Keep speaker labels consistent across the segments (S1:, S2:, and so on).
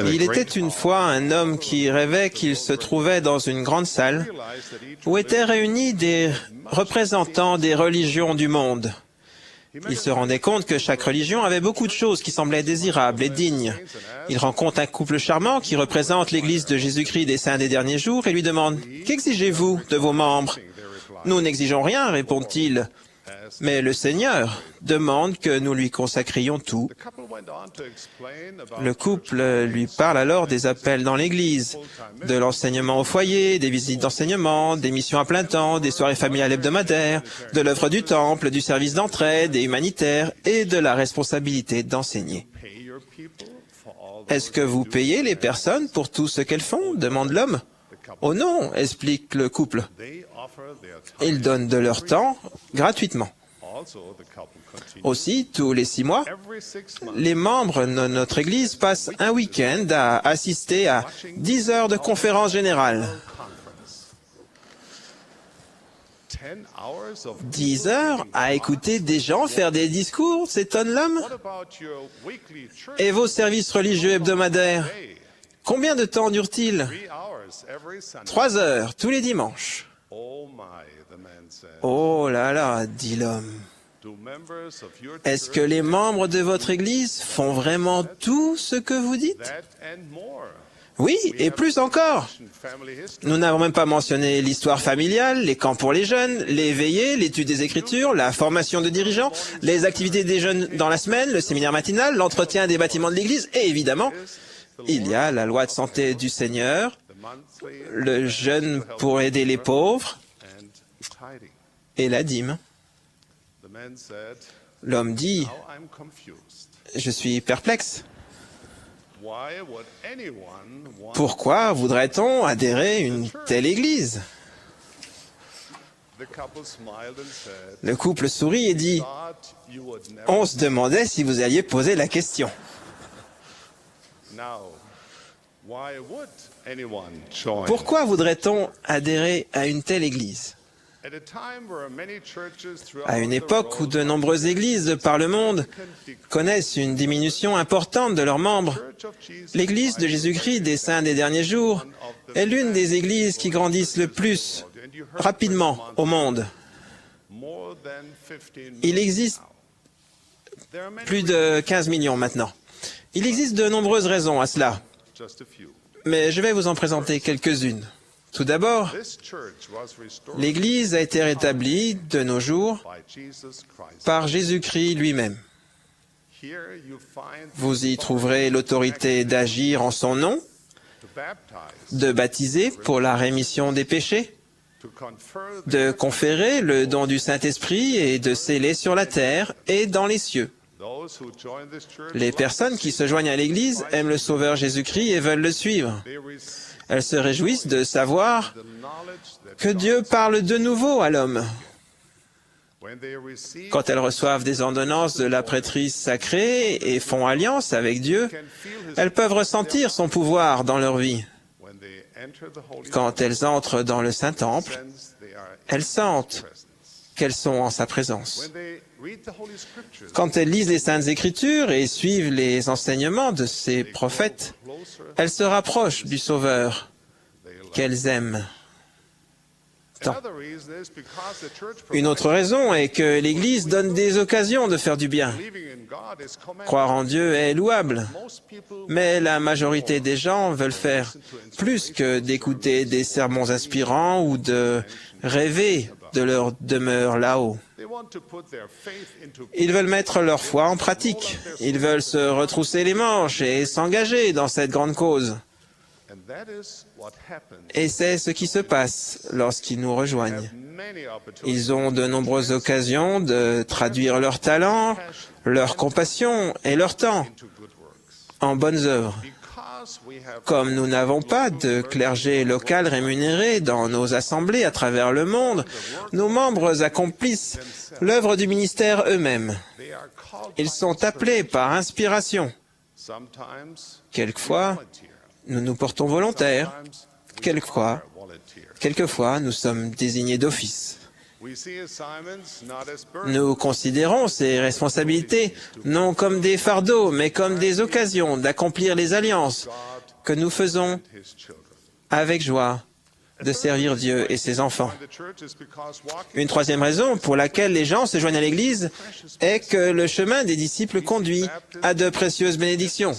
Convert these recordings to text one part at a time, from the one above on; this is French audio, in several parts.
S1: Il était une fois un homme qui rêvait qu'il se trouvait dans une grande salle où étaient réunis des représentants des religions du monde. Il se rendait compte que chaque religion avait beaucoup de choses qui semblaient désirables et dignes. Il rencontre un couple charmant qui représente l'Église de Jésus-Christ des Saints des Derniers Jours et lui demande « Qu'exigez-vous de vos membres ?»« Nous n'exigeons rien, répond-il. Mais le Seigneur demande que nous lui consacrions tout. » Le couple lui parle alors des appels dans l'Église, de l'enseignement au foyer, des visites d'enseignement, des missions à plein temps, des soirées familiales hebdomadaires, de l'œuvre du temple, du service d'entraide et humanitaire et de la responsabilité d'enseigner. « Est-ce que vous payez les personnes pour tout ce qu'elles font ?» demande l'homme. « Oh non !» explique le couple. Ils donnent de leur temps gratuitement. Aussi, tous les 6 mois, les membres de notre Église passent un week-end à assister à 10 heures de conférence générale. 10 heures à écouter des gens faire des discours, s'étonne l'homme. Et vos services religieux hebdomadaires, combien de temps durent-ils? 3 heures, tous les dimanches. Oh là là, dit l'homme. Est-ce que les membres de votre Église font vraiment tout ce que vous dites? Oui, et plus encore. Nous n'avons même pas mentionné l'histoire familiale, les camps pour les jeunes, les veillées, l'étude des Écritures, la formation de dirigeants, les activités des jeunes dans la semaine, le séminaire matinal, l'entretien des bâtiments de l'Église, et évidemment, il y a la loi de santé du Seigneur, le jeûne pour aider les pauvres et la dîme. L'homme dit, « Je suis perplexe. Pourquoi voudrait-on adhérer à une telle église ?» Le couple sourit et dit, « On se demandait si vous alliez poser la question. » Pourquoi voudrait-on adhérer à une telle église? À une époque où de nombreuses églises par le monde connaissent une diminution importante de leurs membres, l'Église de Jésus-Christ des Saints des Derniers Jours est l'une des églises qui grandissent le plus rapidement au monde. Il existe plus de 15 millions maintenant. Il existe de nombreuses raisons à cela, mais je vais vous en présenter quelques-unes. Tout d'abord, l'Église a été rétablie de nos jours par Jésus-Christ lui-même. Vous y trouverez l'autorité d'agir en son nom, de baptiser pour la rémission des péchés, de conférer le don du Saint-Esprit et de sceller sur la terre et dans les cieux. Les personnes qui se joignent à l'Église aiment le Sauveur Jésus-Christ et veulent le suivre. Elles se réjouissent de savoir que Dieu parle de nouveau à l'homme. Quand elles reçoivent des ordonnances de la prêtrise sacrée et font alliance avec Dieu, elles peuvent ressentir son pouvoir dans leur vie. Quand elles entrent dans le Saint-Temple, elles sentent qu'elles sont en sa présence. Quand elles lisent les Saintes Écritures et suivent les enseignements de ces prophètes, elles se rapprochent du Sauveur qu'elles aiment tant. Une autre raison est que l'Église donne des occasions de faire du bien. Croire en Dieu est louable, mais la majorité des gens veulent faire plus que d'écouter des sermons inspirants ou de rêver de leur demeure là-haut. Ils veulent mettre leur foi en pratique. Ils veulent se retrousser les manches et s'engager dans cette grande cause. Et c'est ce qui se passe lorsqu'ils nous rejoignent. Ils ont de nombreuses occasions de traduire leur talent, leur compassion et leur temps en bonnes œuvres. Comme nous n'avons pas de clergé local rémunéré dans nos assemblées à travers le monde, nos membres accomplissent l'œuvre du ministère eux-mêmes. Ils sont appelés par inspiration. Quelquefois, nous nous portons volontaires. Quelquefois, nous sommes désignés d'office. Nous considérons ces responsabilités non comme des fardeaux, mais comme des occasions d'accomplir les alliances que nous faisons avec joie de servir Dieu et ses enfants. Une troisième raison pour laquelle les gens se joignent à l'Église est que le chemin des disciples conduit à de précieuses bénédictions.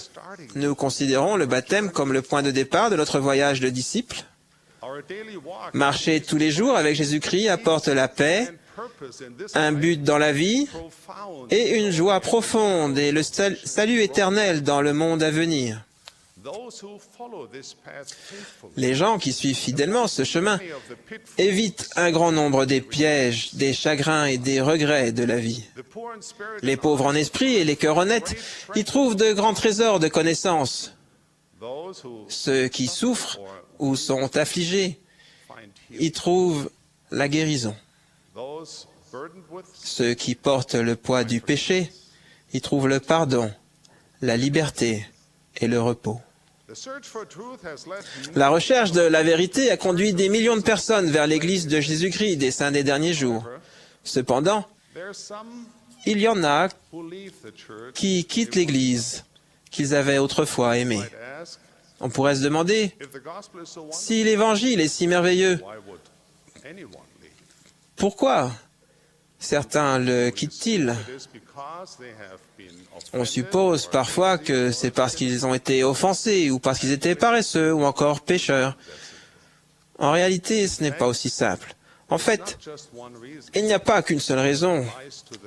S1: Nous considérons le baptême comme le point de départ de notre voyage de disciples. Marcher tous les jours avec Jésus-Christ apporte la paix, un but dans la vie et une joie profonde et le salut éternel dans le monde à venir. Les gens qui suivent fidèlement ce chemin évitent un grand nombre des pièges, des chagrins et des regrets de la vie. Les pauvres en esprit et les cœurs honnêtes y trouvent de grands trésors de connaissances. Ceux qui souffrent ou sont affligés y trouvent la guérison. Ceux qui portent le poids du péché y trouvent le pardon, la liberté et le repos. La recherche de la vérité a conduit des millions de personnes vers l'Église de Jésus-Christ des saints des derniers jours. Cependant, il y en a qui quittent l'Église qu'ils avaient autrefois aimée. On pourrait se demander, si l'Évangile est si merveilleux, pourquoi certains le quittent-ils? On suppose parfois que c'est parce qu'ils ont été offensés ou parce qu'ils étaient paresseux ou encore pécheurs. En réalité, ce n'est pas aussi simple. En fait, il n'y a pas qu'une seule raison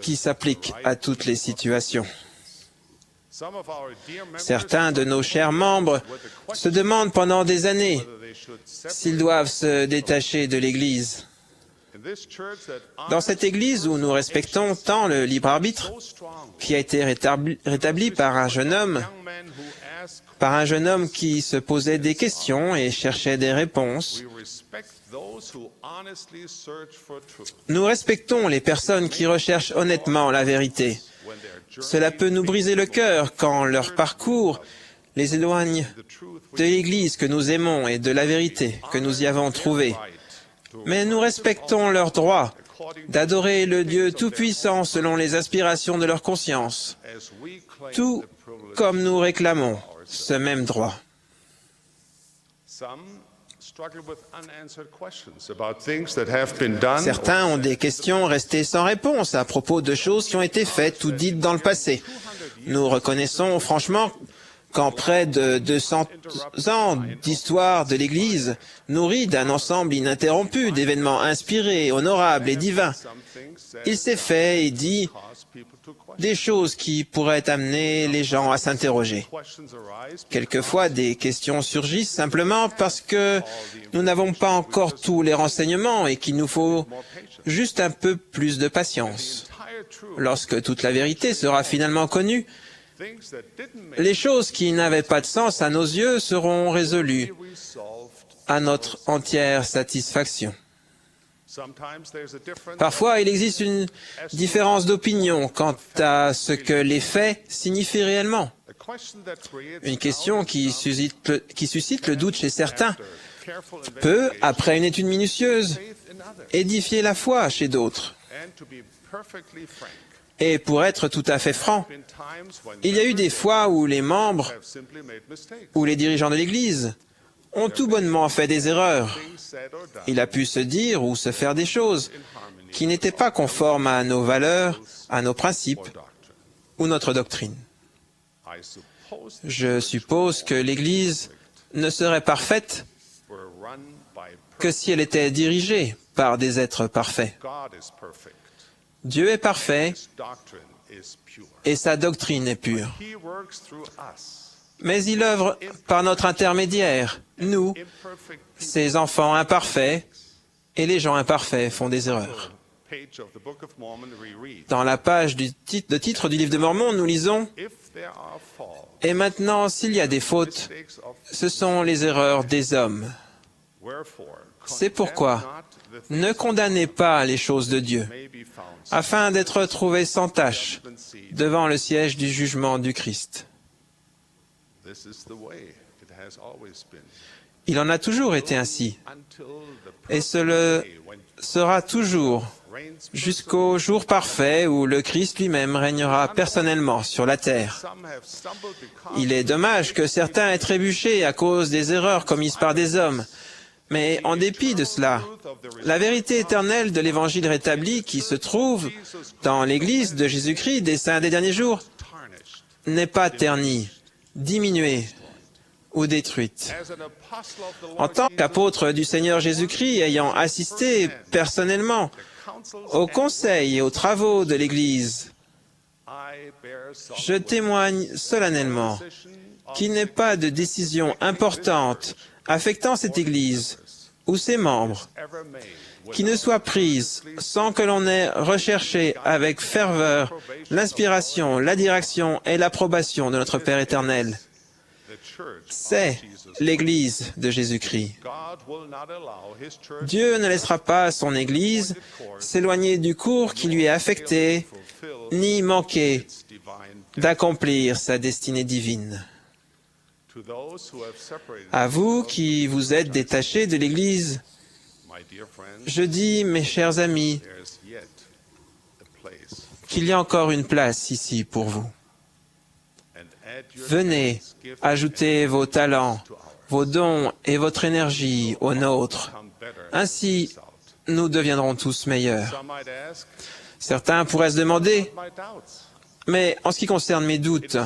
S1: qui s'applique à toutes les situations. Certains de nos chers membres se demandent pendant des années s'ils doivent se détacher de l'Église. Dans cette Église où nous respectons tant le libre arbitre, qui a été rétabli par un jeune homme qui se posait des questions et cherchait des réponses, nous respectons les personnes qui recherchent honnêtement la vérité. Cela peut nous briser le cœur quand leur parcours les éloigne de l'Église que nous aimons et de la vérité que nous y avons trouvée. Mais nous respectons leur droit d'adorer le Dieu Tout-Puissant selon les aspirations de leur conscience, tout comme nous réclamons ce même droit. Certains ont des questions restées sans réponse à propos de choses qui ont été faites ou dites dans le passé. Nous reconnaissons franchement qu'en près de 200 ans d'histoire de l'Église, nourrie d'un ensemble ininterrompu d'événements inspirés, honorables et divins, il s'est fait et dit des choses qui pourraient amener les gens à s'interroger. Quelquefois, des questions surgissent simplement parce que nous n'avons pas encore tous les renseignements et qu'il nous faut juste un peu plus de patience. Lorsque toute la vérité sera finalement connue, les choses qui n'avaient pas de sens à nos yeux seront résolues à notre entière satisfaction. Parfois, il existe une différence d'opinion quant à ce que les faits signifient réellement. Une question qui suscite le doute chez certains peut, après une étude minutieuse, édifier la foi chez d'autres. Et pour être tout à fait franc, il y a eu des fois où les membres ou les dirigeants de l'Église ont tout bonnement fait des erreurs. Il a pu se dire ou se faire des choses qui n'étaient pas conformes à nos valeurs, à nos principes ou notre doctrine. Je suppose que l'Église ne serait parfaite que si elle était dirigée par des êtres parfaits. Dieu est parfait et sa doctrine est pure. Mais il œuvre par notre intermédiaire, nous, ses enfants imparfaits, et les gens imparfaits font des erreurs. Dans la page de titre du livre de Mormon, nous lisons « Et maintenant, s'il y a des fautes, ce sont les erreurs des hommes. C'est pourquoi ne condamnez pas les choses de Dieu, afin d'être trouvés sans tache devant le siège du jugement du Christ. » Il en a toujours été ainsi. Et ce le sera toujours, jusqu'au jour parfait où le Christ lui-même régnera personnellement sur la terre. Il est dommage que certains aient trébuché à cause des erreurs commises par des hommes. Mais en dépit de cela, la vérité éternelle de l'Évangile rétabli qui se trouve dans l'Église de Jésus-Christ des saints des derniers jours n'est pas ternie, diminuée ou détruite. En tant qu'apôtre du Seigneur Jésus-Christ, ayant assisté personnellement au conseil et aux travaux de l'Église, je témoigne solennellement qu'il n'est pas de décision importante affectant cette Église ou ses membres qui ne soit prise sans que l'on ait recherché avec ferveur l'inspiration, la direction et l'approbation de notre Père éternel. C'est l'Église de Jésus-Christ. Dieu ne laissera pas son Église s'éloigner du cours qui lui est affecté, ni manquer d'accomplir sa destinée divine. À vous qui vous êtes détachés de l'Église, je dis, mes chers amis, qu'il y a encore une place ici pour vous. Venez ajouter vos talents, vos dons et votre énergie aux nôtres. Ainsi, nous deviendrons tous meilleurs. Certains pourraient se demander, mais en ce qui concerne mes doutes,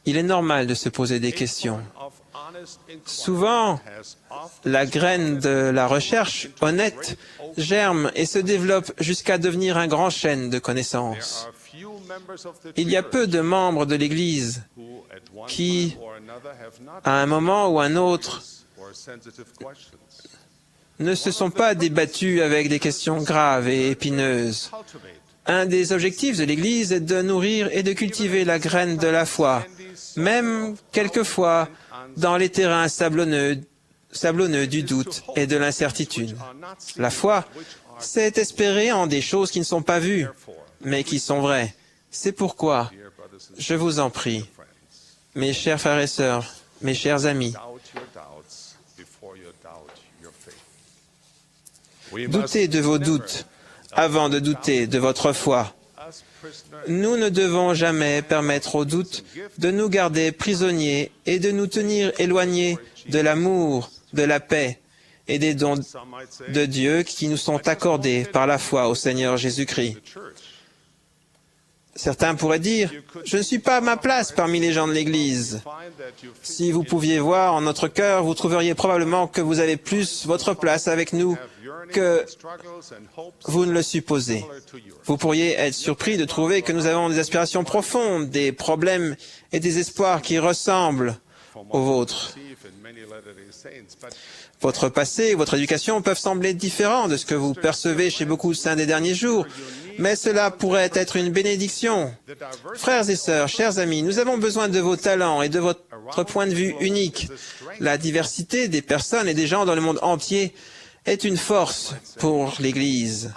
S1: il est normal de se poser des questions. Souvent, la graine de la recherche honnête germe et se développe jusqu'à devenir un grand chêne de connaissances. Il y a peu de membres de l'Église qui, à un moment ou un autre, ne se sont pas débattus avec des questions graves et épineuses. Un des objectifs de l'Église est de nourrir et de cultiver la graine de la foi, même quelquefois dans les terrains sablonneux du doute et de l'incertitude. La foi, c'est espérer en des choses qui ne sont pas vues, mais qui sont vraies. C'est pourquoi, je vous en prie, mes chers frères et sœurs, mes chers amis, doutez de vos doutes avant de douter de votre foi. Nous ne devons jamais permettre aux doutes de nous garder prisonniers et de nous tenir éloignés de l'amour, de la paix et des dons de Dieu qui nous sont accordés par la foi au Seigneur Jésus-Christ. Certains pourraient dire, « Je ne suis pas à ma place parmi les gens de l'Église. » Si vous pouviez voir en notre cœur, vous trouveriez probablement que vous avez plus votre place avec nous que vous ne le supposez. Vous pourriez être surpris de trouver que nous avons des aspirations profondes, des problèmes et des espoirs qui ressemblent aux vôtres. Votre passé et votre éducation peuvent sembler différents de ce que vous percevez chez beaucoup de saints des derniers jours, mais cela pourrait être une bénédiction. Frères et sœurs, chers amis, nous avons besoin de vos talents et de votre point de vue unique. La diversité des personnes et des gens dans le monde entier est une force pour l'Église.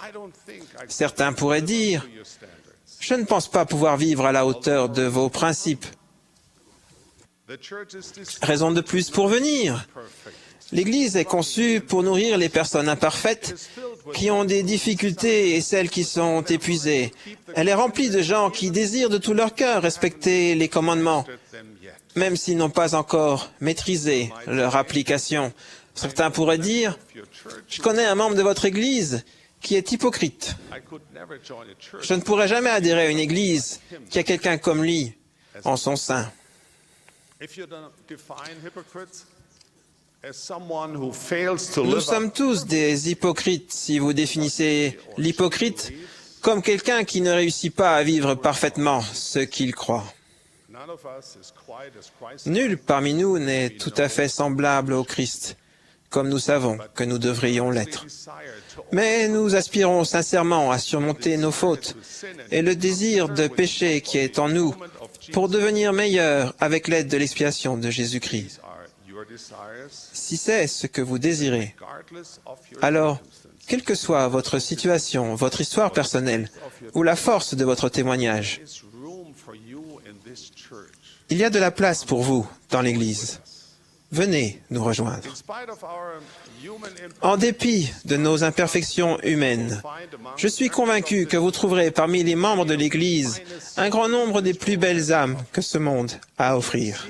S1: Certains pourraient dire, « Je ne pense pas pouvoir vivre à la hauteur de vos principes. » Raison de plus pour venir. L'Église est conçue pour nourrir les personnes imparfaites qui ont des difficultés et celles qui sont épuisées. Elle est remplie de gens qui désirent de tout leur cœur respecter les commandements, même s'ils n'ont pas encore maîtrisé leur application. Certains pourraient dire, « Je connais un membre de votre Église qui est hypocrite. Je ne pourrais jamais adhérer à une Église qui a quelqu'un comme lui en son sein. » Nous sommes tous des hypocrites si vous définissez l'hypocrite comme quelqu'un qui ne réussit pas à vivre parfaitement ce qu'il croit. Nul parmi nous n'est tout à fait semblable au Christ, comme nous savons que nous devrions l'être. Mais nous aspirons sincèrement à surmonter nos fautes et le désir de péché qui est en nous pour devenir meilleurs avec l'aide de l'expiation de Jésus-Christ. Si c'est ce que vous désirez, alors, quelle que soit votre situation, votre histoire personnelle ou la force de votre témoignage, il y a de la place pour vous dans l'Église. Venez nous rejoindre. En dépit de nos imperfections humaines, je suis convaincu que vous trouverez parmi les membres de l'Église un grand nombre des plus belles âmes que ce monde a à offrir.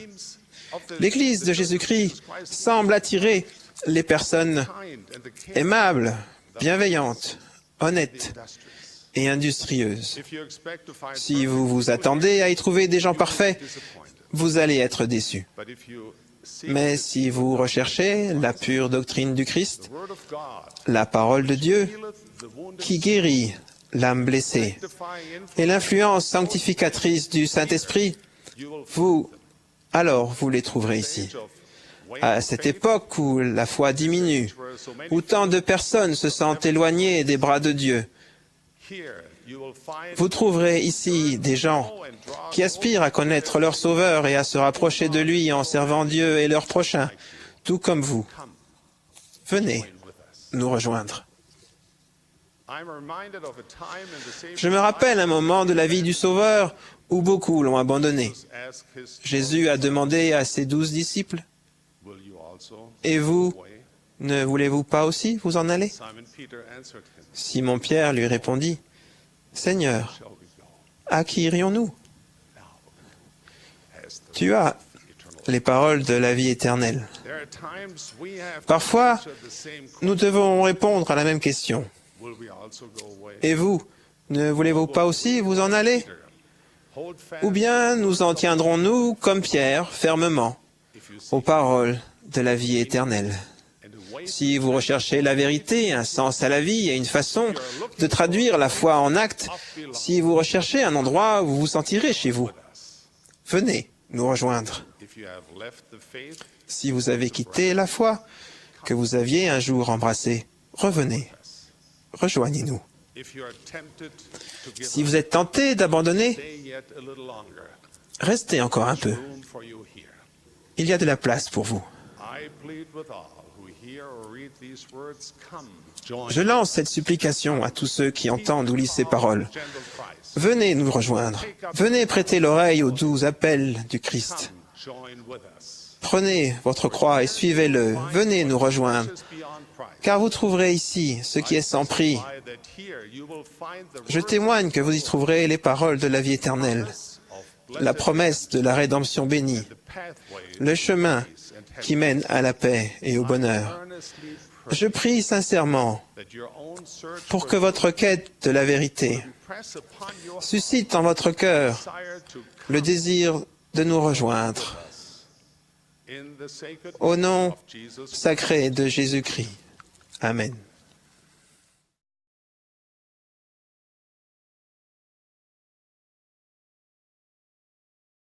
S1: L'Église de Jésus-Christ semble attirer les personnes aimables, bienveillantes, honnêtes et industrieuses. Si vous vous attendez à y trouver des gens parfaits, vous allez être déçus. Mais si vous recherchez la pure doctrine du Christ, la parole de Dieu, qui guérit l'âme blessée, et l'influence sanctificatrice du Saint-Esprit, vous les trouverez ici. À cette époque où la foi diminue, où tant de personnes se sentent éloignées des bras de Dieu, vous trouverez ici des gens qui aspirent à connaître leur Sauveur et à se rapprocher de lui en servant Dieu et leur prochain, tout comme vous. Venez nous rejoindre. Je me rappelle un moment de la vie du Sauveur où beaucoup l'ont abandonné. Jésus a demandé à ses 12 disciples, « Et vous, ne voulez-vous pas aussi vous en aller ?» Simon-Pierre lui répondit, « Seigneur, à qui irions-nous? Tu as les paroles de la vie éternelle. » Parfois, nous devons répondre à la même question. « Et vous, ne voulez-vous pas aussi vous en aller? Ou bien nous en tiendrons-nous, comme Pierre, fermement, aux paroles de la vie éternelle. » Si vous recherchez la vérité, un sens à la vie et une façon de traduire la foi en actes, si vous recherchez un endroit où vous vous sentirez chez vous, venez nous rejoindre. Si vous avez quitté la foi que vous aviez un jour embrassée, revenez, rejoignez-nous. Si vous êtes tenté d'abandonner, restez encore un peu. Il y a de la place pour vous. Je lance cette supplication à tous ceux qui entendent ou lisent ces paroles. Venez nous rejoindre. Venez prêter l'oreille aux doux appels du Christ. Prenez votre croix et suivez-le. Venez nous rejoindre. Car vous trouverez ici ce qui est sans prix. Je témoigne que vous y trouverez les paroles de la vie éternelle, la promesse de la rédemption bénie, le chemin qui mène à la paix et au bonheur. Je prie sincèrement pour que votre quête de la vérité suscite en votre cœur le désir de nous rejoindre. Au nom sacré de Jésus-Christ. Amen.